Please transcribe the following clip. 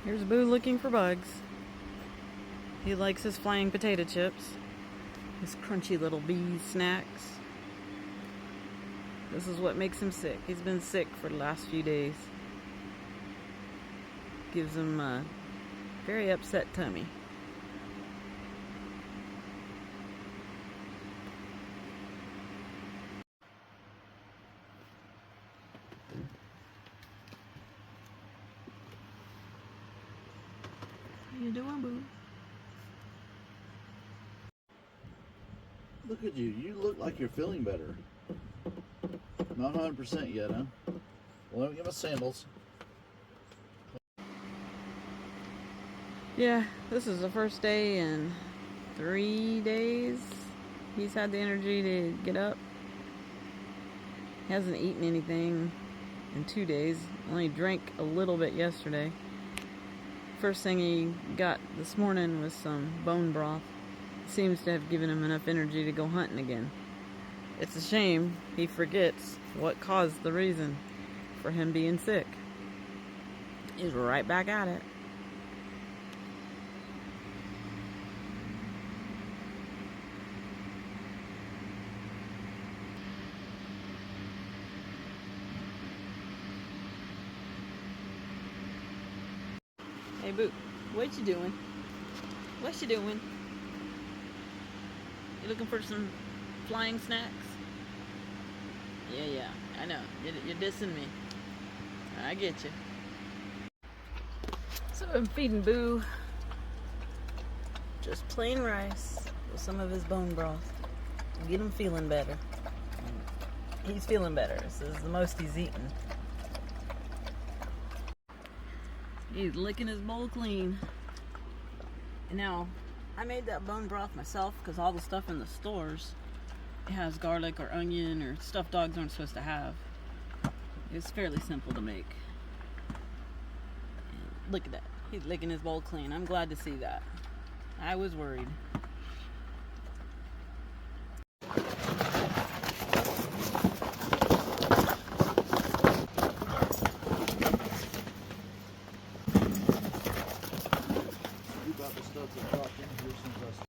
Here's Boo looking for bugs. He likes his flying potato chips, his crunchy little bee snacks. This is what makes him sick. He's been sick for the last few days. Gives him a very upset tummy. How you doing, Boo? Look at you. You look like you're feeling better. Not 100% yet, huh? Well, let me get my sandals. Yeah, this is the first day in 3 days he's had the energy to get up. He hasn't eaten anything in 2 days. Only drank a little bit yesterday. First thing he got this morning was some bone broth. Seems to have given him enough energy to go hunting again. It's a shame he forgets what caused the reason for him being sick. He's right back at it. Hey, Boo, what you doing? What you doing? You looking for some flying snacks? Yeah, I know. You're dissing me. I get you. So I'm feeding Boo just plain rice with some of his bone broth. Get him feeling better. He's feeling better. This is the most he's eaten. He's licking his bowl clean. And now, I made that bone broth myself because all the stuff in the stores has garlic or onion or stuff dogs aren't supposed to have. It's fairly simple to make. And look at that. He's licking his bowl clean. I'm glad to see that. I was worried.